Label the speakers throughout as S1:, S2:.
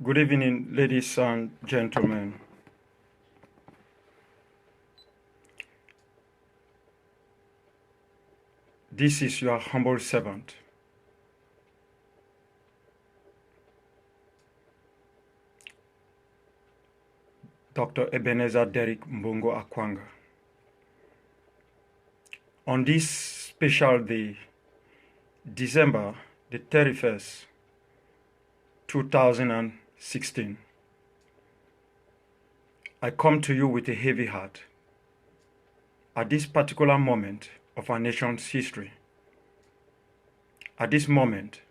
S1: Good evening, ladies and gentlemen. This is your humble servant, Dr. Ebenezer Derrick Mbongo Akwanga. On this special day, December the 31st, 2016, I come to you with a heavy heart. At this particular moment of our nation's history, at this moment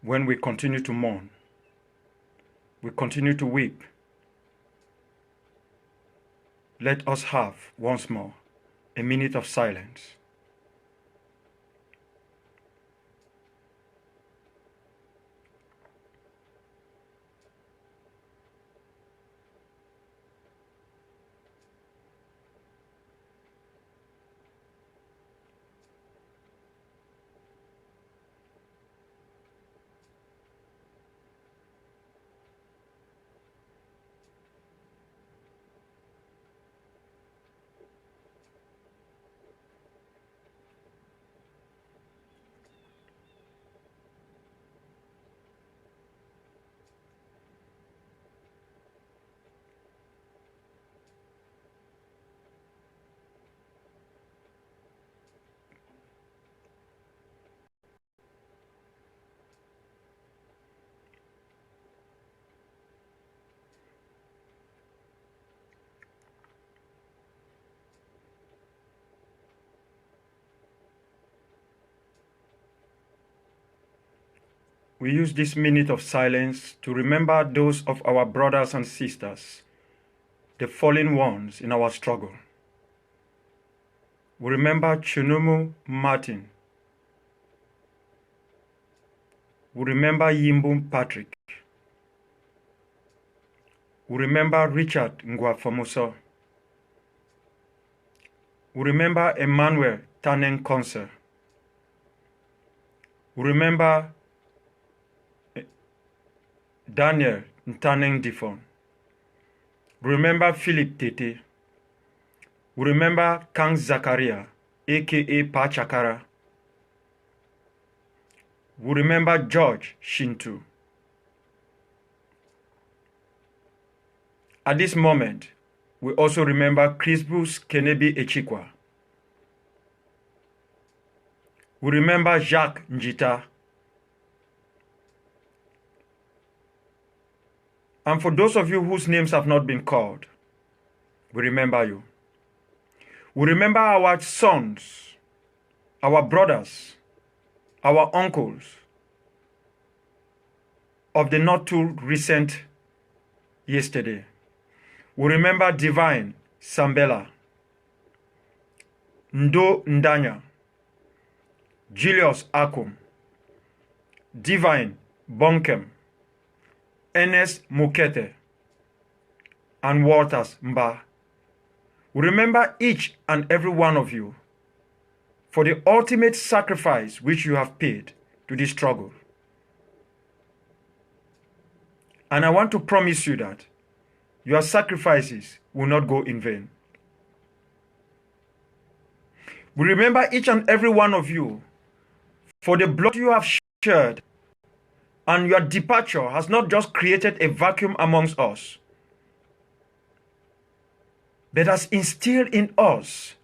S1: when we continue to mourn, we continue to weep, let us have once more a minute of silence. We use this minute of silence to remember those of our brothers and sisters, the fallen ones in our struggle. We remember Chinumu Martin. We remember Yimbum Patrick. We remember Richard Ngwafamuso. We remember Emmanuel Tanen Konser. We remember Daniel Ntaneng Difon. We remember Philip Tete. We remember Kang Zakaria, aka Pachakara. We remember George Shintu. At this moment, we also remember Crispus Kenebi Echikwa. We remember Jacques Njita. And for those of you whose names have not been called, we remember you. We remember our sons, our brothers, our uncles of the not too recent yesterday. We remember Divine Sambela, Ndo Ndanya, Julius Akum, Divine Bonkem, Ernest Mukete, and Walters Mba. We remember each and every one of you for the ultimate sacrifice which you have paid to this struggle. And I want to promise you that your sacrifices will not go in vain. We remember each and every one of you for the blood you have shed, and your departure has not just created a vacuum amongst us, but has instilled in us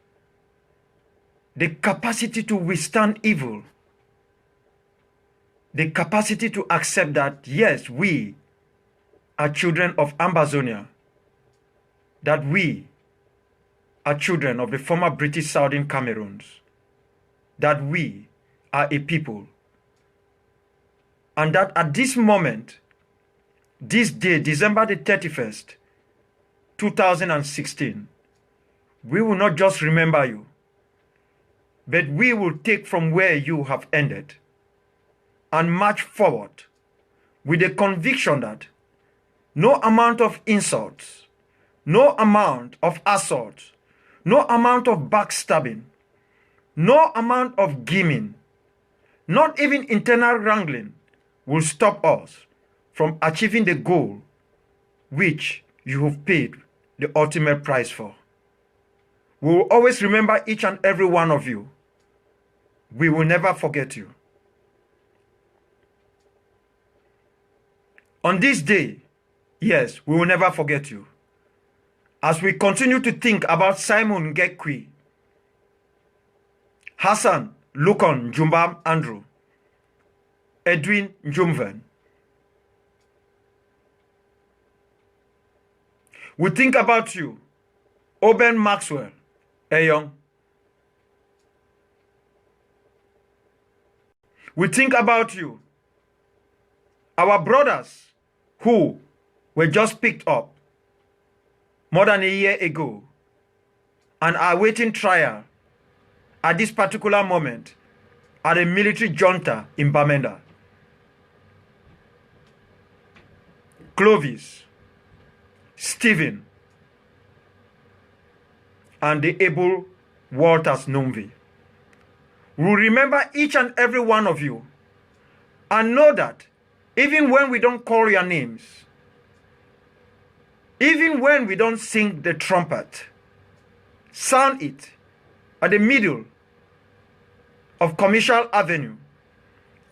S1: the capacity to withstand evil, the capacity to accept that, yes, we are children of Ambazonia, that we are children of the former British Southern Cameroons, that we are a people, and that at this moment, this day, December the 31st, 2016, we will not just remember you, but we will take from where you have ended and march forward with the conviction that no amount of insults, no amount of assault, no amount of backstabbing, no amount of gaming, not even internal wrangling will stop us from achieving the goal which you have paid the ultimate price for. We will always remember each and every one of you. We will never forget you. On this day, yes, we will never forget you. As we continue to think about Simon Gekwe, Hassan Lukon Jumbam Andrew, Edwin Jumven, we think about you, Oben Maxwell Eyong. We think about you, our brothers who were just picked up more than a year ago and are waiting trial at this particular moment at a military junta in Bamenda. Clovis, Stephen, and the able Walters Numvi. We remember each and every one of you and know that even when we don't call your names, even when we don't sing the trumpet, sound it at the middle of Commercial Avenue,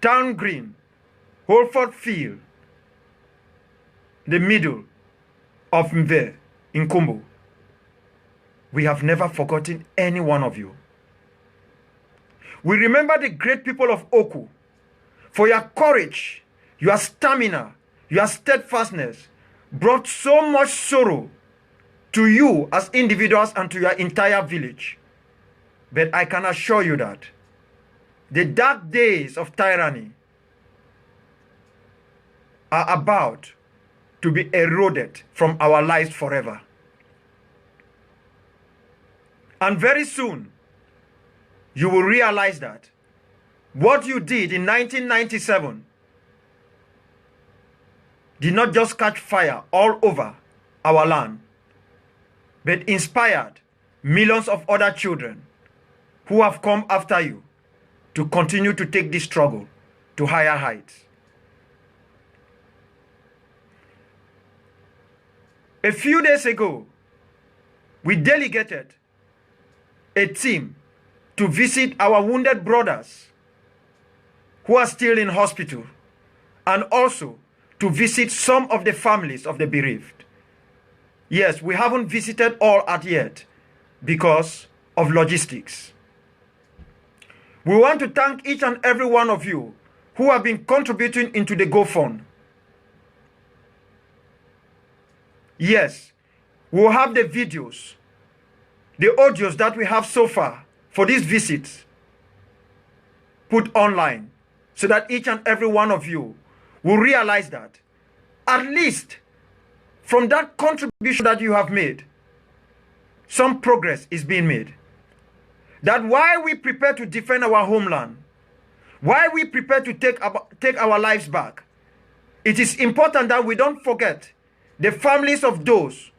S1: Town Green, Holford Field, the middle of Mve in Kumbu. We have never forgotten any one of you. We remember the great people of Oku for your courage, your stamina, your steadfastness brought so much sorrow to you as individuals and to your entire village. But I can assure you that the dark days of tyranny are about to be eroded from our lives forever. And very soon, you will realize that what you did in 1997 did not just catch fire all over our land, but inspired millions of other children who have come after you to continue to take this struggle to higher heights. A few days ago, we delegated a team to visit our wounded brothers who are still in hospital, and also to visit some of the families of the bereaved. Yes, we haven't visited all as yet because of logistics. We want to thank each and every one of you who have been contributing into the GoFund. Yes, we'll have the videos, the audios that we have so far for these visits put online so that each and every one of you will realize that at least from that contribution that you have made, some progress is being made. That while we prepare to defend our homeland, while we prepare to take our lives back, it is important that we don't forget the families of those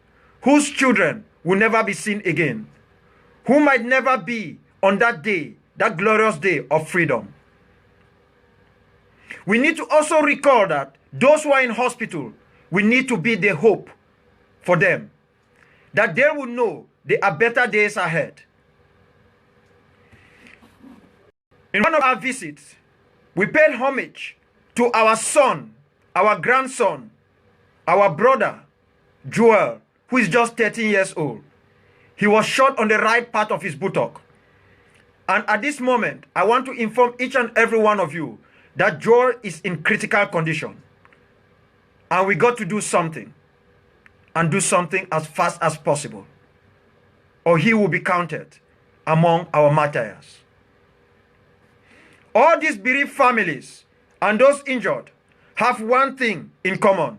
S1: whose children will never be seen again, who might never be on that day, that glorious day of freedom. We need to also recall that those who are in hospital, we need to be the hope for them, that they will know there are better days ahead. In one of our visits, we paid homage to our son, our grandson, our brother, Joel, who is just 13 years old. He was shot on the right part of his buttock. And at this moment, I want to inform each and every one of you that Joel is in critical condition. And we got to do something. And do something as fast as possible, or he will be counted among our martyrs. All these bereaved families and those injured have one thing in common: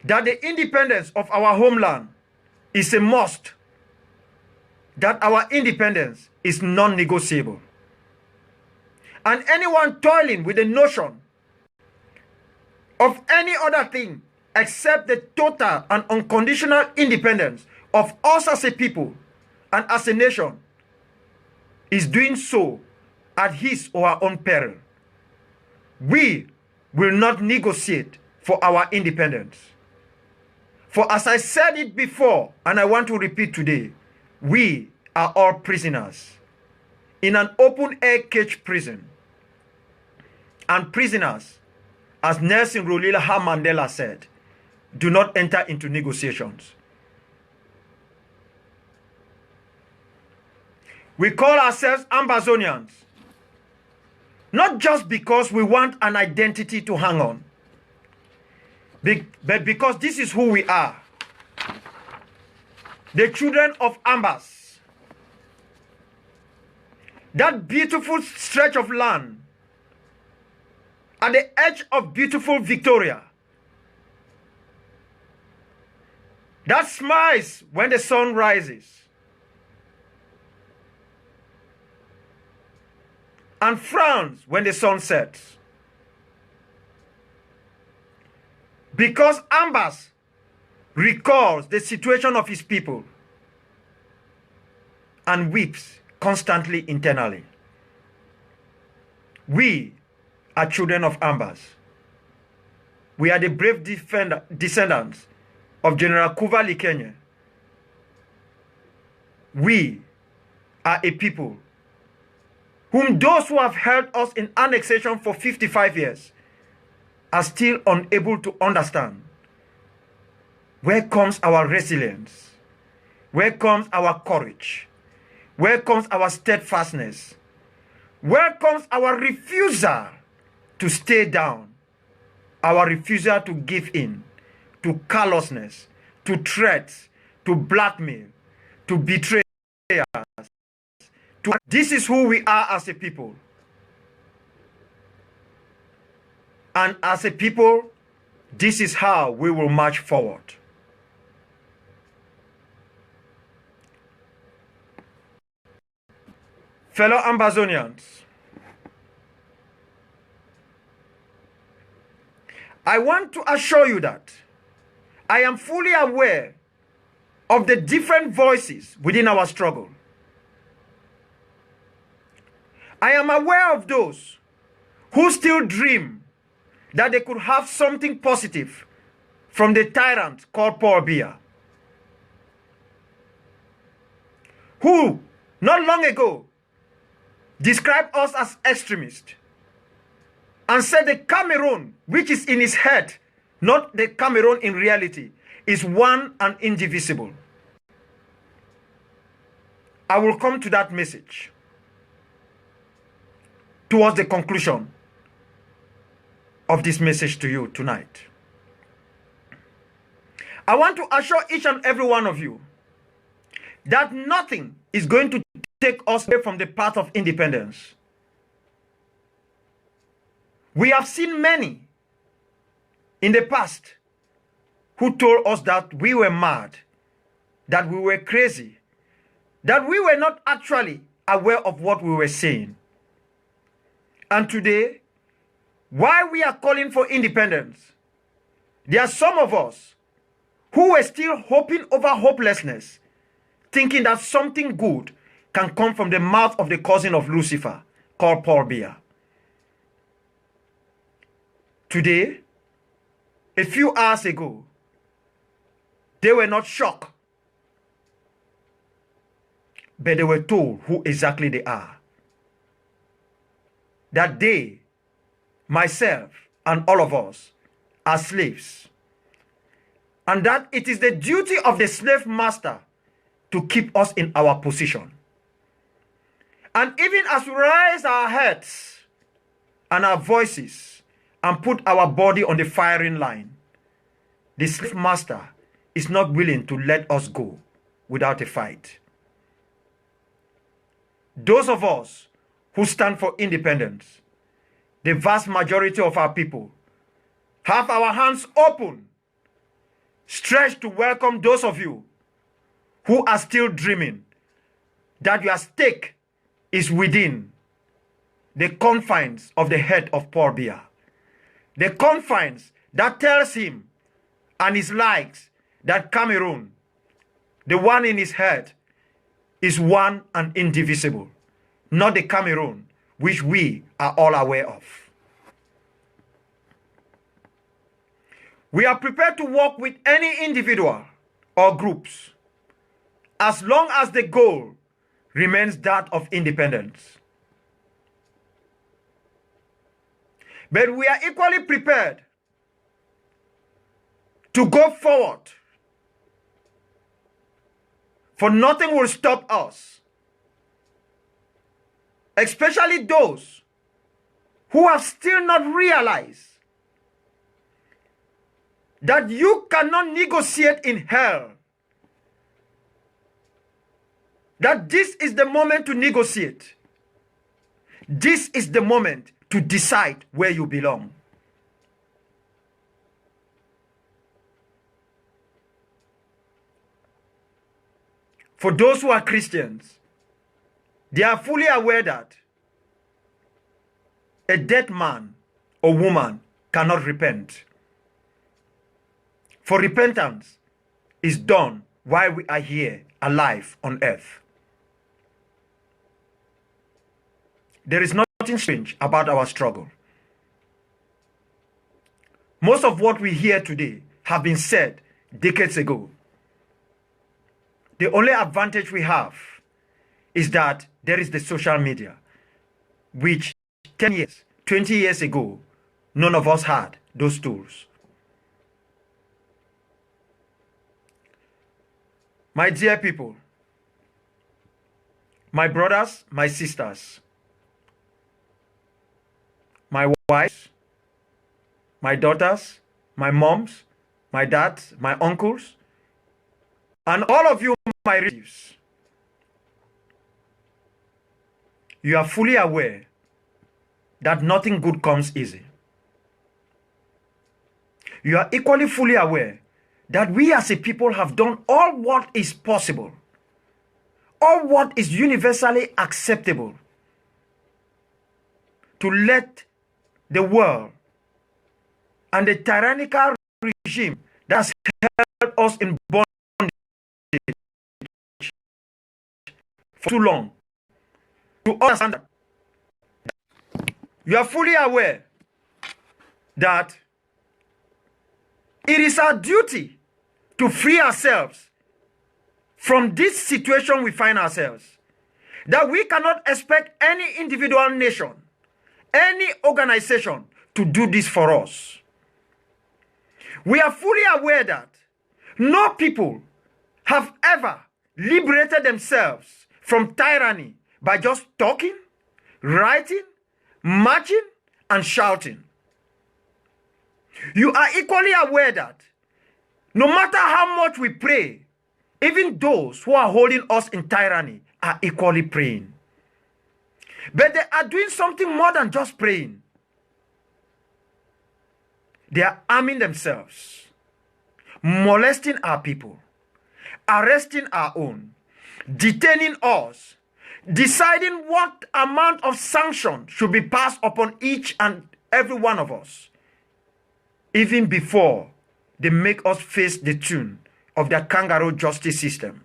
S1: that the independence of our homeland is a must, that our independence is non-negotiable. And anyone toiling with the notion of any other thing except the total and unconditional independence of us as a people and as a nation is doing so at his or her own peril. We will not negotiate for our independence. For as I said it before, and I want to repeat today, we are all prisoners in an open-air cage prison. And prisoners, as Nelson Rolihlahla Mandela said, do not enter into negotiations. We call ourselves Ambazonians, not just because we want an identity to hang on, but because this is who we are. The children of Ambas. That beautiful stretch of land at the edge of beautiful Victoria. That smiles when the sun rises and frowns when the sun sets. Because Ambas recalls the situation of his people and weeps constantly internally. We are children of Ambas. We are the brave descendants of General Kuva Likenye. We are a people whom those who have held us in annexation for 55 years are still unable to understand. Where comes our resilience? Where comes our courage? Where comes our steadfastness? Where comes our refusal to stay down? Our refusal to give in to callousness, to threats, to blackmail, to betray us. This is who we are as a people. And as a people, this is how we will march forward. Fellow Ambazonians, I want to assure you that I am fully aware of the different voices within our struggle. I am aware of those who still dream that they could have something positive from the tyrant called Paul Biya, who not long ago described us as extremists and said the Cameroon, which is in his head, not the Cameroon in reality, is one and indivisible. I will come to that message towards the conclusion of this message to you tonight. I want to assure each and every one of you that nothing is going to take us away from the path of independence. We have seen many in the past who told us that we were mad, that we were crazy, that we were not actually aware of what we were saying. And today, while we are calling for independence, there are some of us who were still hoping over hopelessness, thinking that something good can come from the mouth of the cousin of Lucifer, called Paul Biya. Today, a few hours ago, they were not shocked, but they were told who exactly they are. That they, myself, and all of us are slaves. And that it is the duty of the slave master to keep us in our position. And even as we raise our heads and our voices and put our body on the firing line, the slave master is not willing to let us go without a fight. Those of us who stand for independence, the vast majority of our people, have our hands open, stretched to welcome those of you who are still dreaming that your stake is within the confines of the head of Paul Biya. The confines that tells him and his likes that Cameroon, the one in his head, is one and indivisible, not the Cameroon which we are all aware of. We are prepared to work with any individual or groups as long as the goal remains that of independence. But we are equally prepared to go forward, for nothing will stop us, especially those who have still not realized that you cannot negotiate in hell. That this is the moment to negotiate. This is the moment to decide where you belong. For those who are Christians, they are fully aware that a dead man or woman cannot repent. For repentance is done while we are here alive on earth. There is nothing strange about our struggle. Most of what we hear today have been said decades ago. The only advantage we have is that there is the social media, which 10 years, 20 years ago, none of us had those tools. My dear people, my brothers, my sisters, my wives, my daughters, my moms, my dads, my uncles, and all of you, my relatives, you are fully aware that nothing good comes easy. You are equally fully aware that we as a people have done all what is possible, all what is universally acceptable to let the world and the tyrannical regime that has held us in bondage for too long to understand that. You are fully aware that it is our duty to free ourselves from this situation we find ourselves. That we cannot expect any individual nation, any organization to do this for us. We are fully aware that no people have ever liberated themselves from tyranny by just talking, writing, marching, and shouting. You are equally aware that no matter how much we pray, even those who are holding us in tyranny are equally praying. But they are doing something more than just praying. They are arming themselves, molesting our people, arresting our own, detaining us, deciding what amount of sanction should be passed upon each and every one of us, even before they make us face the tune of their kangaroo justice system.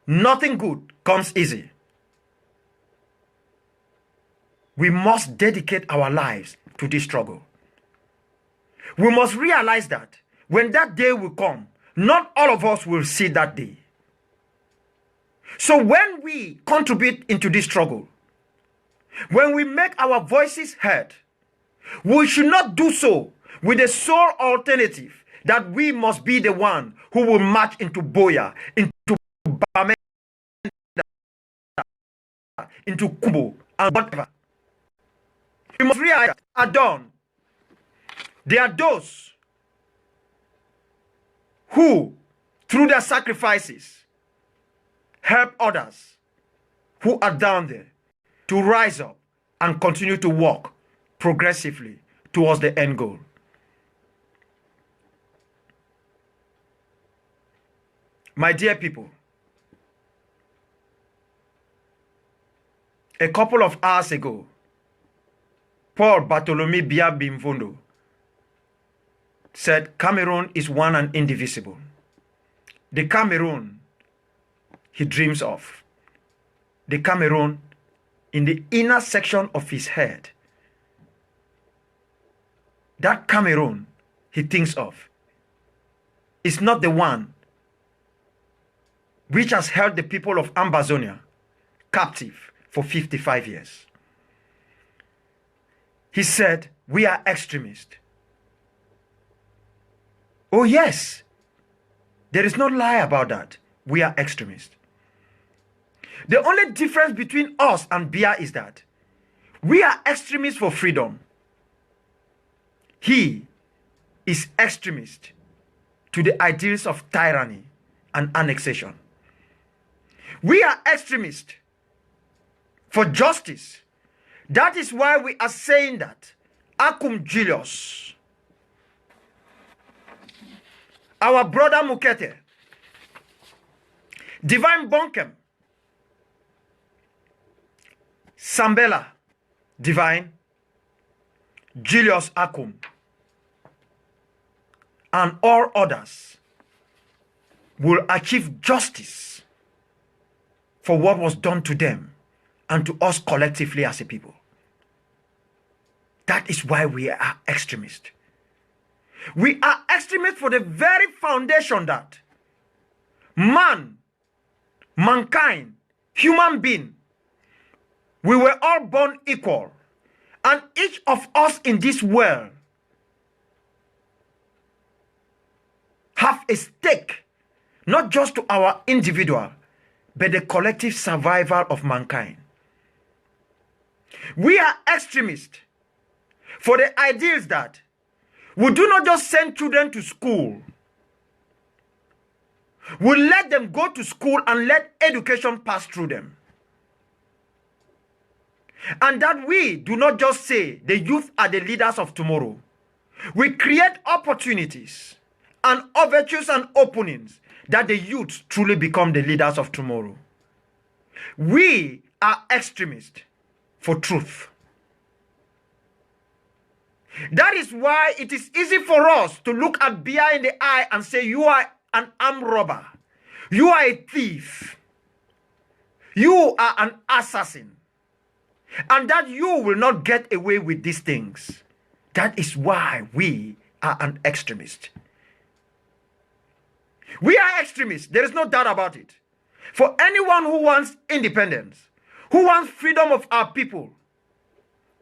S1: Nothing good comes easy. We must dedicate our lives to this struggle. We must realize that when that day will come, not all of us will see that day. So when we contribute into this struggle, when we make our voices heard, we should not do so with the sole alternative that we must be the one who will march into Boya, into Bamenda, into Kubo, and whatever. We must realize that at dawn, there are those who, through their sacrifices, help others who are down there to rise up and continue to walk progressively towards the end goal. My dear people, a couple of hours ago, Paul Bartholomew Bia Bimvondo said Cameroon is one and indivisible. The Cameroon he dreams of, the Cameroon in the inner section of his head, that Cameroon he thinks of is not the one which has held the people of Ambazonia captive for 55 years. He said, we are extremists. Oh yes, there is no lie about that. We are extremists. The only difference between us and Biya is that we are extremists for freedom. He is extremist to the ideals of tyranny and annexation. We are extremists for justice. That is why we are saying that Akum Julius, our brother Mukete, Divine Bonkem, Sambela Divine, Julius Akum, and all others will achieve justice for what was done to them and to us collectively as a people. That is why we are extremists. We are extremists for the very foundation that mankind, human being, we were all born equal. And each of us in this world have a stake, not just to our individual, but the collective survival of mankind. We are extremists for the ideas that we do not just send children to school. We let them go to school and let education pass through them. And that we do not just say the youth are the leaders of tomorrow. We create opportunities and overtures and openings that the youth truly become the leaders of tomorrow. We are extremists for truth. That is why it is easy for us to look at Biya in the eye and say, you are an armed robber. You are a thief. You are an assassin. And that you will not get away with these things. That is why we are an extremist. We are extremists. There is no doubt about it. For anyone who wants independence, who wants freedom of our people,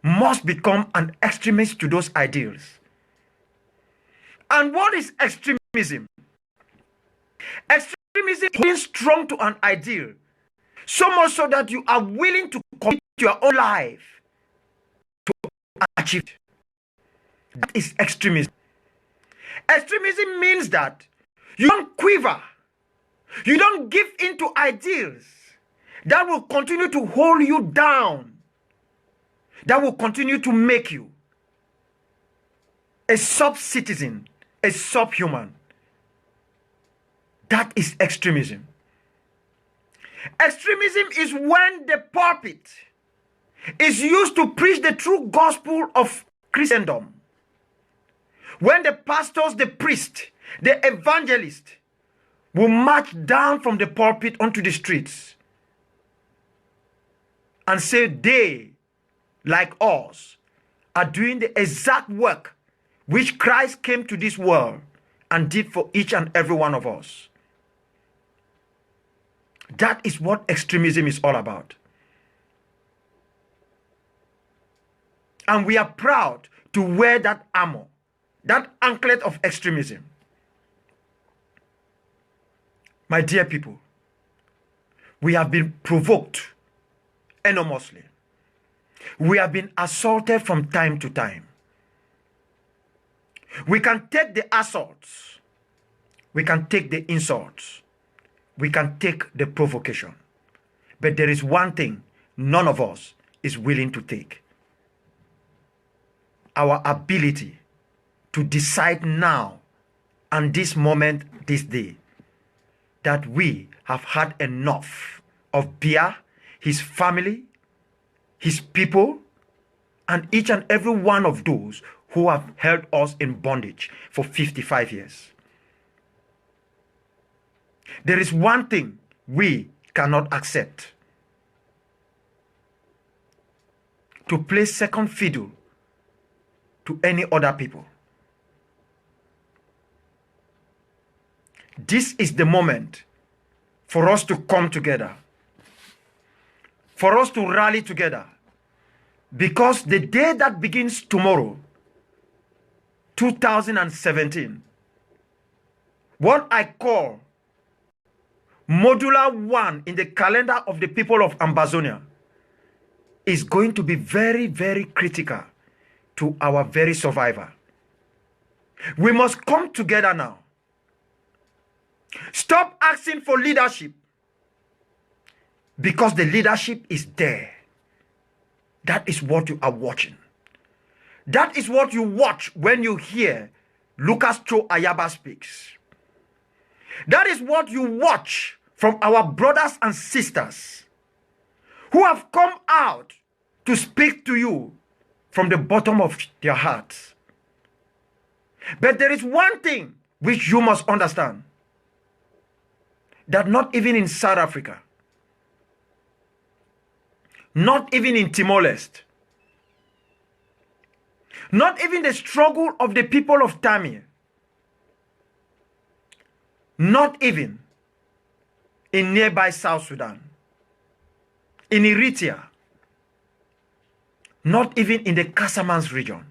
S1: must become an extremist to those ideals. And what is extremism? Extremism is being strong to an ideal, so much so that you are willing to commit your own life to achieve it. That is extremism. Extremism means that you don't quiver. You don't give in to ideals that will continue to hold you down, that will continue to make you a sub-citizen, a subhuman. That is extremism. Extremism is when the pulpit is used to preach the true gospel of Christendom. When the pastors, the priest, the evangelist will march down from the pulpit onto the streets and say they, like us, are doing the exact work which Christ came to this world and did for each and every one of us. That is what extremism is all about. And we are proud to wear that armor, that anklet of extremism. My dear people, we have been provoked enormously. We have been assaulted from time to time. We can take the assaults. We can take the insults. We can take the provocation. But there is one thing none of us is willing to take. Our ability to decide now and this moment, this day, that we have had enough of Biya, his family, his people, and each and every one of those who have held us in bondage for 55 years. There is one thing we cannot accept: to play second fiddle to any other people. This is the moment for us to come together, for us to rally together, because the day that begins tomorrow, 2017, what I call modular 1 in the calendar of the people of Ambazonia, is going to be very, very critical to our very survival. We must come together now. Stop asking for leadership, because the leadership is there. That is what you are watching. That is what you watch when you hear Lucas Cho Ayaba speaks. That is what you watch from our brothers and sisters who have come out to speak to you from the bottom of their hearts. But there is one thing which you must understand, that not even in South Africa, not even in Timor-Leste, not even the struggle of the people of Tamil, not even in nearby South Sudan, in Eritrea, not even in the Casamance region,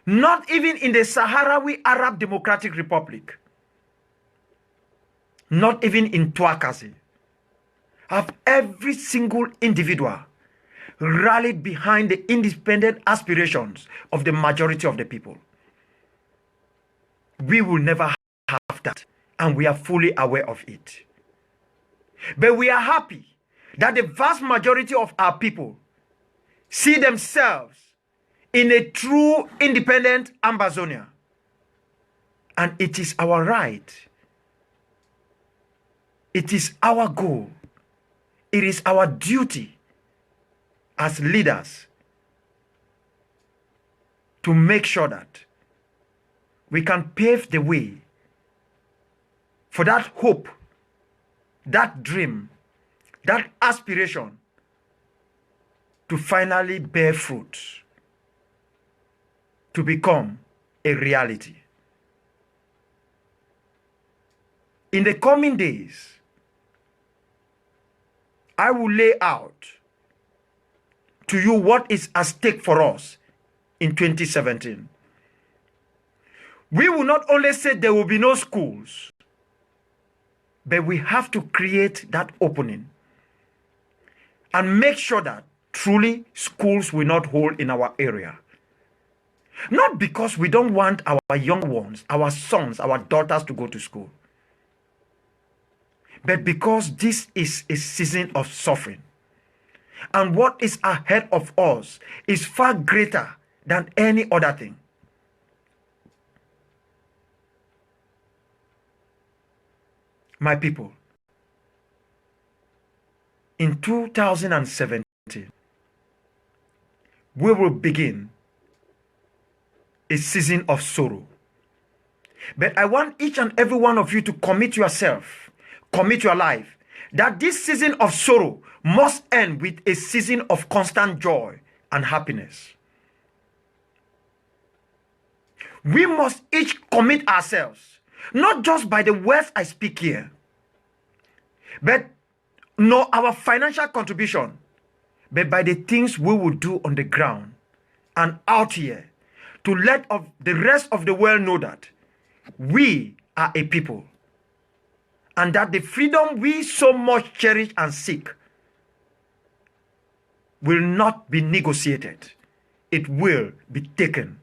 S1: not even in the Sahrawi Arab Democratic Republic, not even in Tuakazi, have every single individual rallied behind the independent aspirations of the majority of the people. We will never have that, and we are fully aware of it. But we are happy that the vast majority of our people see themselves in a true independent Ambazonia. And it is our right. It is our goal. It is our duty as leaders to make sure that we can pave the way for that hope, that dream, that aspiration to finally bear fruit, to become a reality. In the coming days, I will lay out to you what is at stake for us in 2017. We will not only say there will be no schools, but we have to create that opening and make sure that truly schools will not hold in our area. Not because we don't want our young ones, our sons, our daughters to go to school, but because this is a season of suffering. And what is ahead of us is far greater than any other thing. My people, in 2017, we will begin a season of sorrow. But I want each and every one of you to commit yourself, commit your life, that this season of sorrow must end with a season of constant joy and happiness. We must each commit ourselves, not just by the words I speak here, but nor our financial contribution, but by the things we will do on the ground and out here to let the rest of the world know that we are a people, and that the freedom we so much cherish and seek will not be negotiated. It will be taken.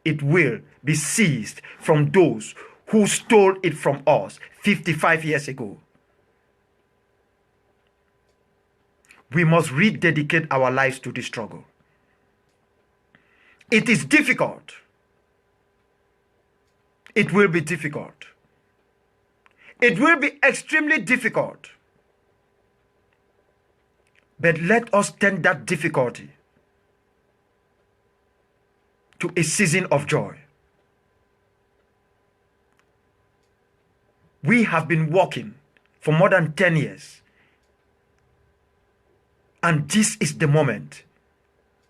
S1: It will be seized from those who stole it from us 55 years ago. We must rededicate our lives to this struggle. It is difficult. It will be difficult. It will be extremely difficult. But let us turn that difficulty to a season of joy. We have been working for more than 10 years. And this is the moment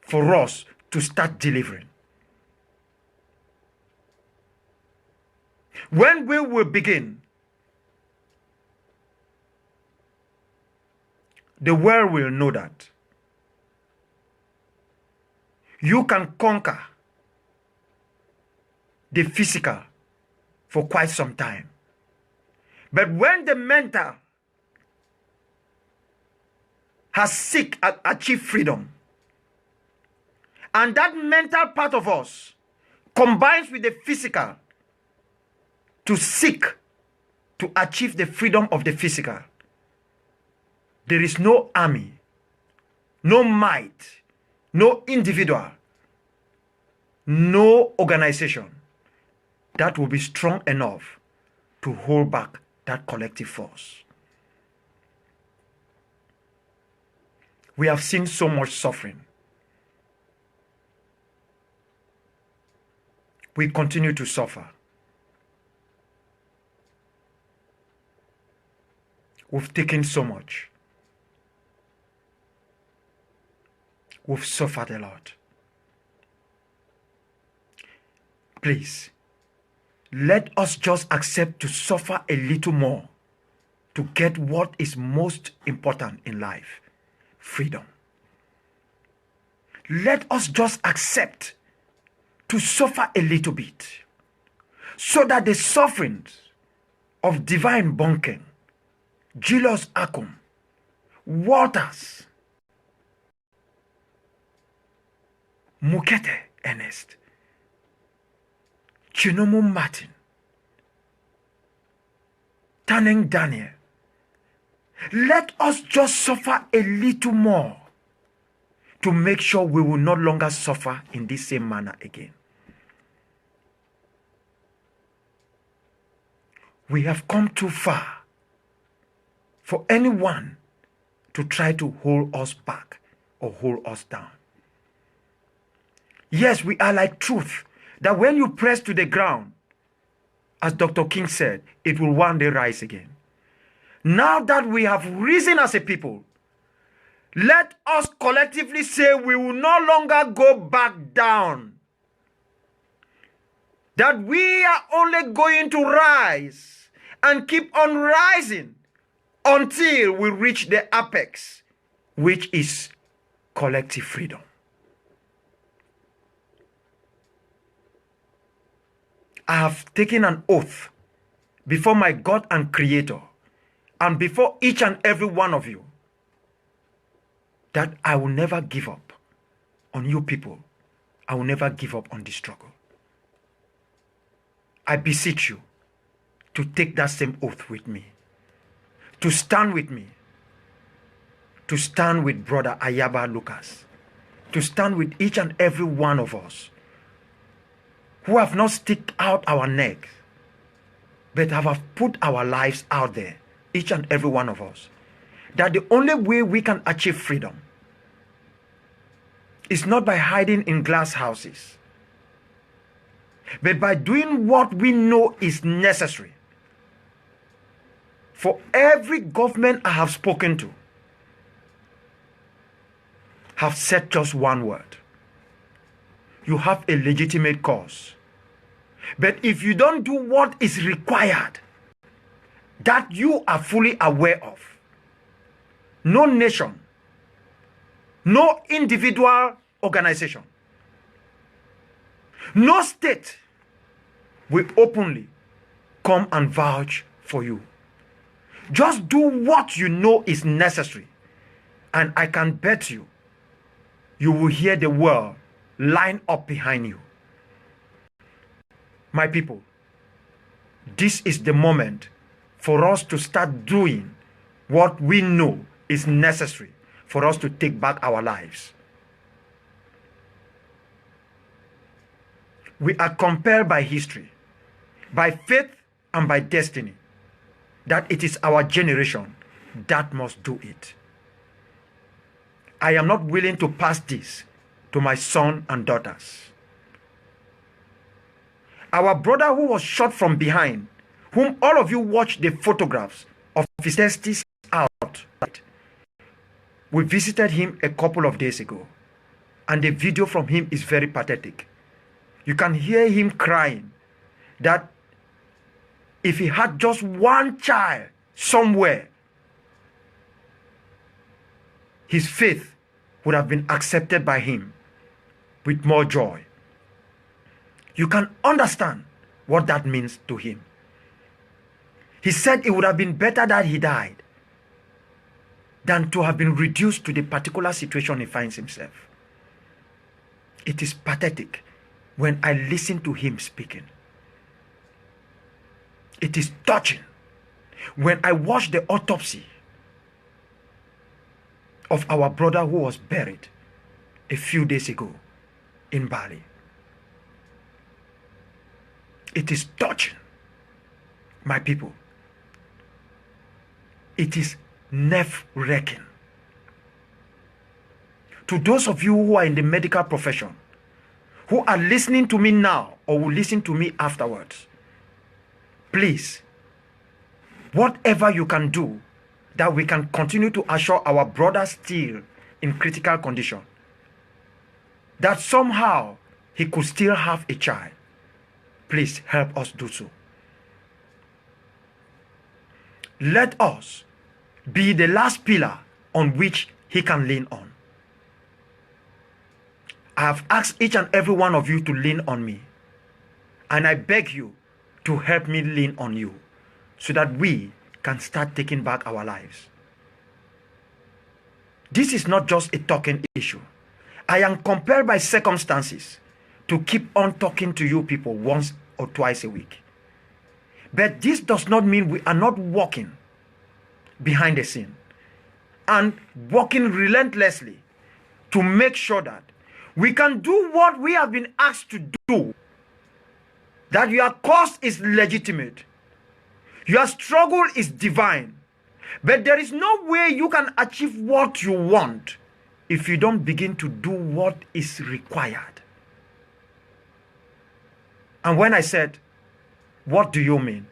S1: for us to to start delivering. When we will begin, the world will know that you can conquer the physical for quite some time. But when the mental has achieved freedom, and that mental part of us combines with the physical to seek to achieve the freedom of the physical, there is no army, no might, no individual, no organization that will be strong enough to hold back that collective force. We have seen so much suffering. We continue to suffer. We've taken so much. We've suffered a lot. Please, let us just accept to suffer a little more to get what is most important in life: freedom. Let us just accept to suffer a little bit so that the sufferings of Divine Bunking, Julius Akum, Walters, Mukete Ernest, Chinomu Martin, Taneng Daniel, let us just suffer a little more to make sure we will no longer suffer in this same manner again. We have come too far for anyone to try to hold us back or hold us down. Yes, we are like truth, that when you press to the ground, as Dr. King said, it will one day rise again. Now that we have risen as a people, let us collectively say we will no longer go back down. That we are only going to rise and keep on rising until we reach the apex, which is collective freedom. I have taken an oath before my God and Creator and before each and every one of you that I will never give up on you people. I will never give up on this struggle. I beseech you to take that same oath with me, to stand with me, to stand with Brother Ayaba Lucas, to stand with each and every one of us who have not stick out our neck, but have put our lives out there, each and every one of us, that the only way we can achieve freedom is not by hiding in glass houses, but by doing what we know is necessary. For every government I have spoken to have said just one word: you have a legitimate cause. But if you don't do what is required, that you are fully aware of, no nation, no individual organization, no state will openly come and vouch for you. Just do what you know is necessary, and I can bet you, you will hear the world line up behind you. My people, this is the moment for us to start doing what we know is necessary for us to take back our lives. We are compelled by history, by faith, and by destiny that it is our generation that must do it. I am not willing to pass this to my son and daughters. Our brother who was shot from behind, whom all of you watched the photographs of his testes out, we visited him a couple of days ago. And the video from him is very pathetic. You can hear him crying that if he had just one child somewhere, his faith would have been accepted by him with more joy. You can understand what that means to him. He said it would have been better that he died than to have been reduced to the particular situation he finds himself. It is pathetic when I listen to him speaking. It is touching when I watch the autopsy of our brother who was buried a few days ago in Bali. It is touching, my people. It is nerve-wracking. To those of you who are in the medical profession, who are listening to me now or will listen to me afterwards, please, whatever you can do that we can continue to assure our brothers still in critical condition, that somehow he could still have a child, please help us do so. Let us be the last pillar on which he can lean on. I have asked each and every one of you to lean on me, and I beg you to help me lean on you so that we can start taking back our lives. This is not just a talking issue. I am compelled by circumstances to keep on talking to you people once or twice a week. But this does not mean we are not working behind the scene and working relentlessly to make sure that we can do what we have been asked to do, that your cause is legitimate, your struggle is divine, but there is no way you can achieve what you want if you don't begin to do what is required. And when I said, what do you mean?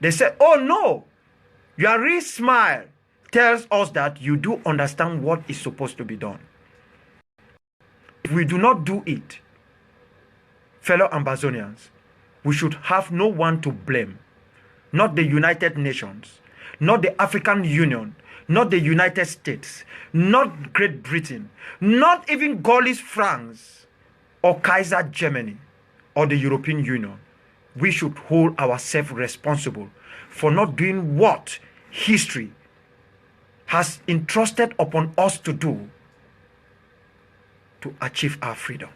S1: They said, oh no, your real smile tells us that you do understand what is supposed to be done. If we do not do it, fellow Ambazonians, we should have no one to blame. Not the United Nations, not the African Union, not the United States, not Great Britain, not even Gaulish France or Kaiser Germany or the European Union. We should hold ourselves responsible for not doing what history has entrusted upon us to do to achieve our freedom.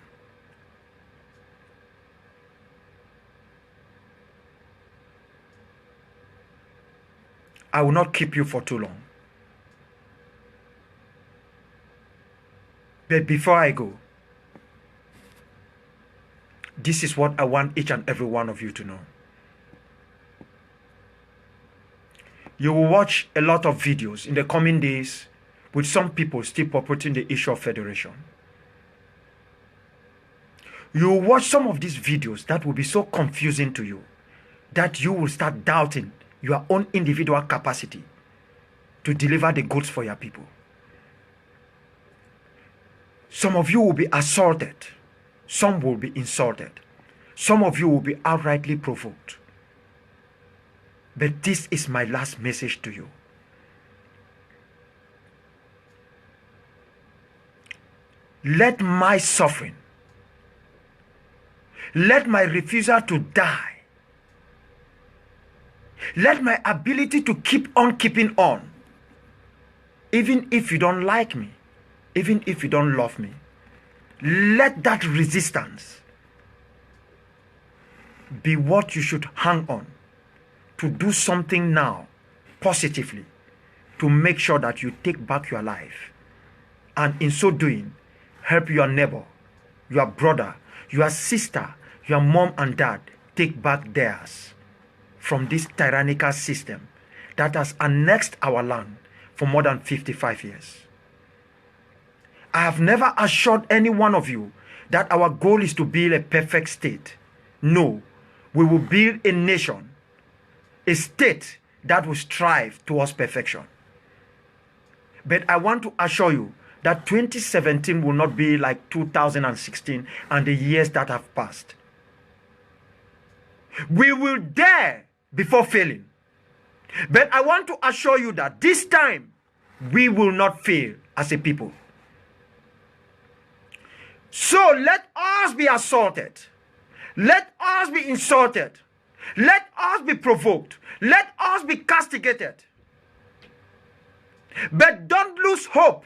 S1: I will not keep you for too long. But before I go, this is what I want each and every one of you to know. You will watch a lot of videos in the coming days with some people still purporting the issue of federation. You will watch some of these videos that will be so confusing to you that you will start doubting your own individual capacity to deliver the goods for your people. Some of you will be assaulted. Some will be insulted. Some of you will be outrightly provoked. But this is my last message to you. Let my suffering, let my refusal to die, let my ability to keep on keeping on, even if you don't like me, even if you don't love me, let that resistance be what you should hang on to do something now positively to make sure that you take back your life, and in so doing help your neighbor, your brother, your sister, your mom and dad take back theirs from this tyrannical system that has annexed our land for more than 55 years. I have never assured any one of you that our goal is to build a perfect state. No, we will build a nation, a state that will strive towards perfection. But I want to assure you that 2017 will not be like 2016 and the years that have passed. We will dare before failing. But I want to assure you that this time, we will not fail as a people. So let us be assaulted. Let us be insulted. Let us be provoked. Let us be castigated. But don't lose hope,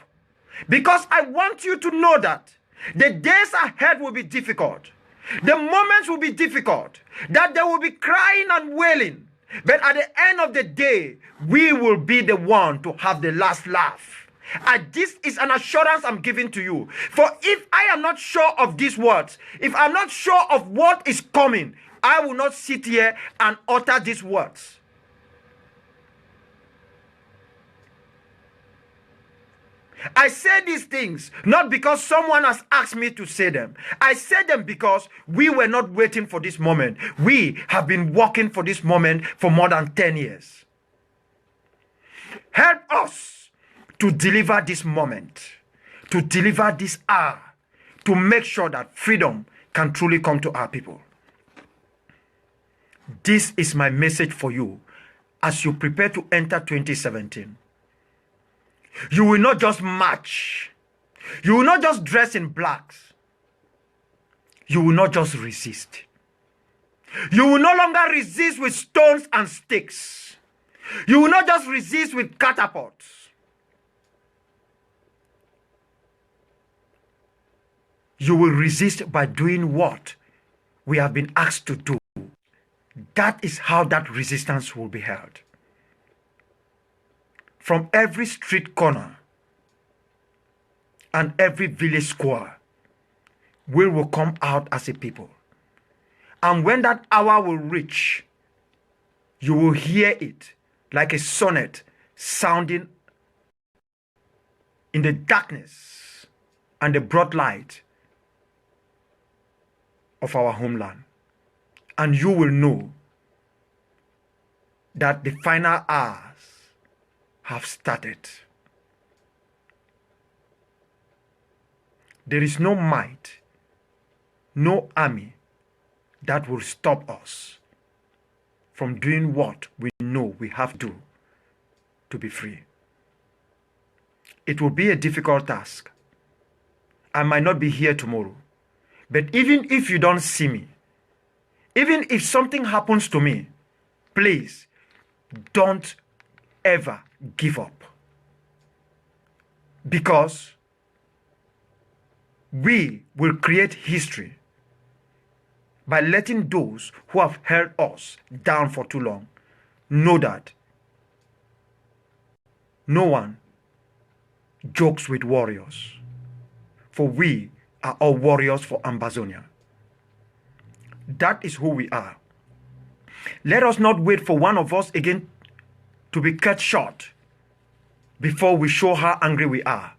S1: because I want you to know that the days ahead will be difficult. The moments will be difficult. That there will be crying and wailing. But at the end of the day, we will be the one to have the last laugh. And this is an assurance I'm giving to you. For if I am not sure of these words, if I'm not sure of what is coming, I will not sit here and utter these words. I say these things not because someone has asked me to say them. I say them because we were not waiting for this moment. We have been working for this moment for more than 10 years. Help us to deliver this moment, to deliver this hour, to make sure that freedom can truly come to our people. This is my message for you as you prepare to enter 2017. You will not just march. You will not just dress in blacks. You will not just resist. You will no longer resist with stones and sticks. You will not just resist with catapults. You will resist by doing what we have been asked to do. That is how that resistance will be held. From every street corner and every village square, we will come out as a people. And when that hour will reach, you will hear it like a sonnet sounding in the darkness and the broad light of our homeland. And you will know that the final hours have started. There is no might, no army that will stop us from doing what we know we have to do to be free. It will be a difficult task. I might not be here tomorrow, but even if you don't see me, even if something happens to me, please don't ever give up. Because we will create history by letting those who have held us down for too long know that no one jokes with warriors. For we are all warriors for Ambazonia. That is who we are. Let us not wait for one of us again to be cut short before we show how angry we are.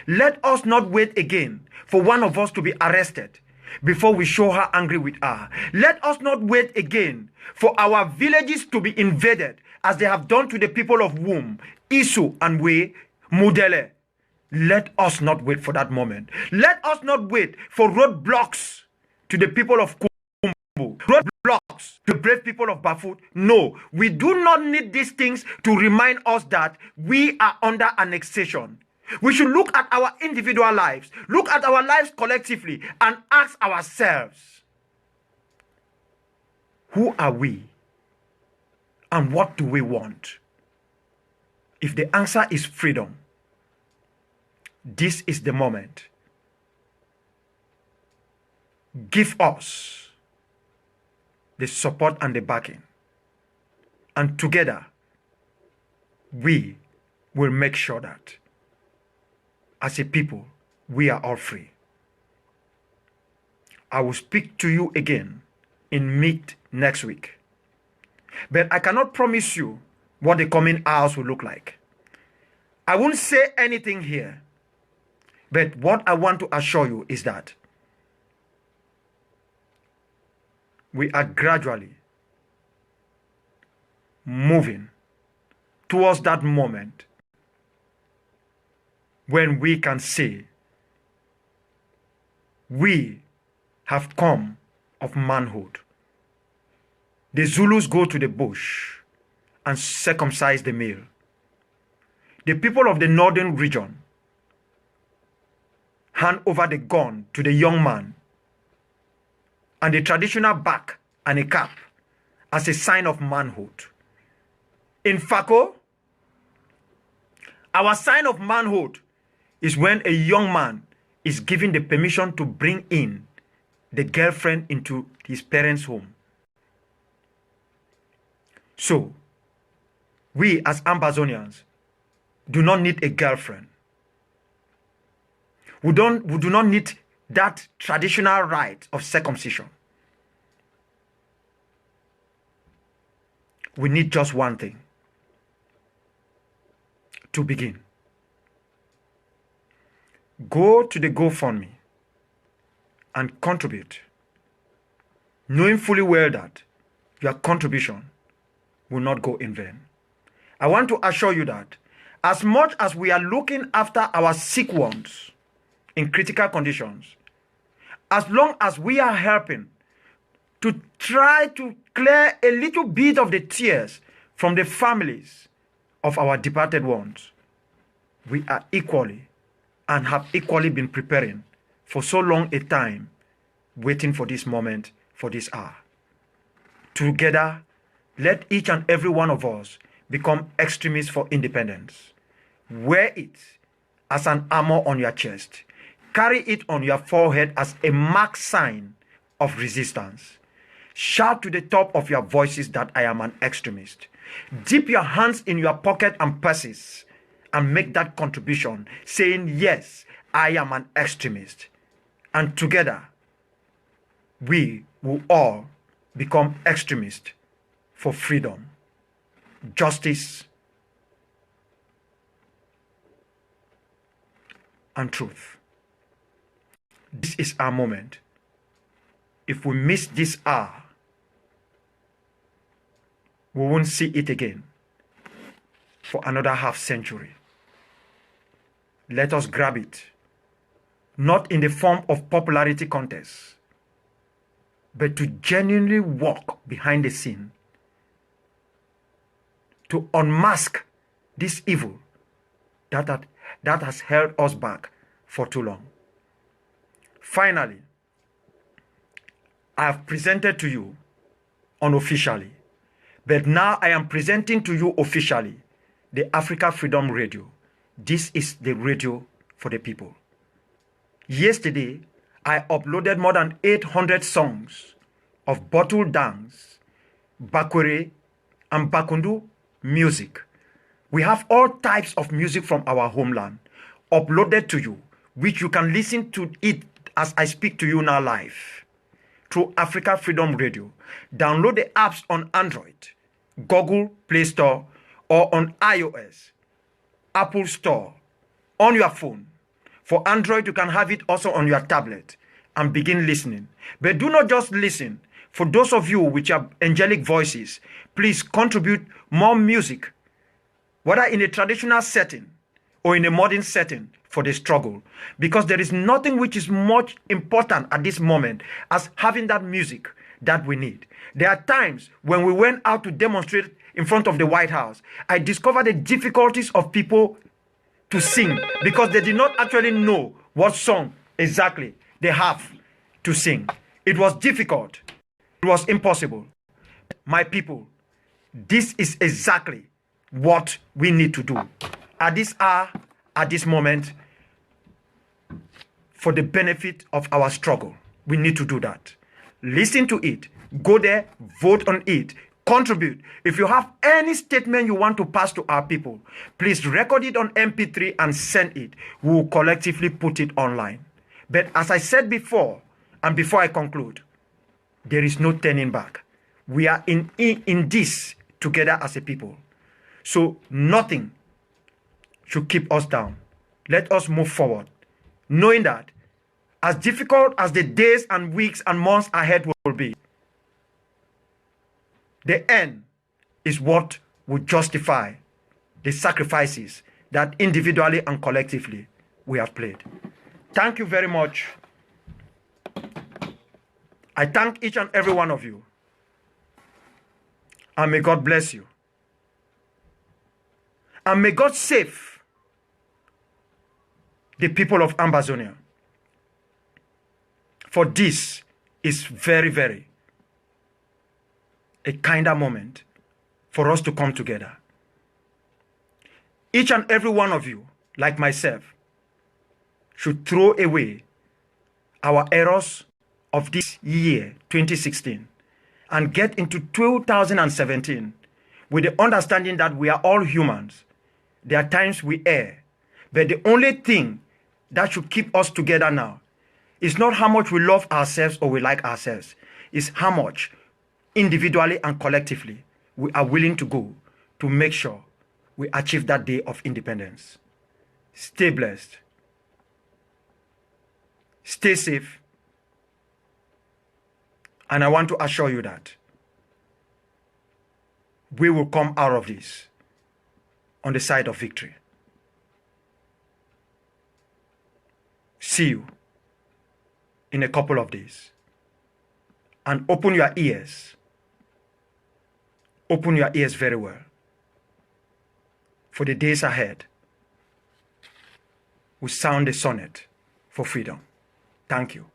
S1: Let us not wait again for one of us to be arrested before we show how angry we are. Let us not wait again for our villages to be invaded as they have done to the people of Wum, Isu, and Wei, Mudele. Let us not wait for that moment. Let us not wait for roadblocks to the people of Kumbu, roadblocks to the brave people of Bafut. No, we do not need these things to remind us that we are under annexation. We should look at our individual lives, look at our lives collectively, and ask ourselves, who are we? And what do we want? If the answer is freedom, this is the moment. Give us the support and the backing. And together, we will make sure that as a people, we are all free. I will speak to you again in mid next week. But I cannot promise you what the coming hours will look like. I won't say anything here. But what I want to assure you is that we are gradually moving towards that moment when we can say, we have come of manhood. The Zulus go to the bush and circumcise the male. The people of the northern region hand over the gun to the young man and the traditional bag and a cap as a sign of manhood. In Fako, our sign of manhood is when a young man is given the permission to bring in the girlfriend into his parents' home. So, we as Ambazonians do not need a girlfriend. We do not need that traditional rite of circumcision. We need just one thing to begin. Go to the GoFundMe and contribute, knowing fully well that your contribution will not go in vain. I want to assure you that as much as we are looking after our sick ones in critical conditions, as long as we are helping to try to clear a little bit of the tears from the families of our departed ones, we are equally and have equally been preparing for so long a time, waiting for this moment, for this hour. Together, let each and every one of us become extremists for independence. Wear it as an armor on your chest. Carry it on your forehead as a mark sign of resistance. Shout to the top of your voices that I am an extremist. Dip your hands in your pocket and purses and make that contribution saying, yes, I am an extremist. And together, we will all become extremists for freedom, justice, and truth. This is our moment. If we miss this hour, we won't see it again for another half century. Let us grab it, not in the form of popularity contests, but to genuinely walk behind the scene, to unmask this evil that has held us back for too long. Finally, I have presented to you unofficially, but now I am presenting to you officially the Africa Freedom Radio. This is the radio for the people. Yesterday, I uploaded more than 800 songs of bottle dance, bakwere, and bakundu music. We have all types of music from our homeland uploaded to you, which you can listen to it as I speak to you now live through Africa Freedom Radio. Download the apps on Android, Google Play Store, or on iOS, Apple Store, on your phone. For Android, you can have it also on your tablet and begin listening. But do not just listen. For those of you with your angelic voices, please contribute more music, whether in a traditional setting or in a modern setting, for the struggle. Because there is nothing which is much important at this moment as having that music that we need. There are times when we went out to demonstrate in front of the White House, I discovered the difficulties of people to sing because they did not actually know what song exactly they have to sing. It was difficult. It was impossible. My people, this is exactly what we need to do at this hour, at this moment, for the benefit of our struggle. We need to do that. Listen to it. Go there, vote on it, contribute. If you have any statement you want to pass to our people, please record it on MP3 and send it. We will collectively put it online. But as I said before, and before I conclude, there is no turning back. We are in this together as a people. So nothing should keep us down. Let us move forward, knowing that as difficult as the days and weeks and months ahead will be, the end is what will justify the sacrifices that individually and collectively we have played. Thank you very much. I thank each and every one of you. And may God bless you. And may God save the people of Ambazonia. For this is very, very a kinder moment for us to come together. Each and every one of you, like myself, should throw away our errors of this year, 2016, and get into 2017 with the understanding that we are all humans. There are times we err, but the only thing that should keep us together now is not how much we love ourselves or we like ourselves. It's how much individually and collectively we are willing to go to make sure we achieve that day of independence. Stay blessed. Stay safe. And I want to assure you that we will come out of this on the side of victory. See you in a couple of days. And open your ears. Open your ears very well. For the days ahead, we sound a sonnet for freedom. Thank you.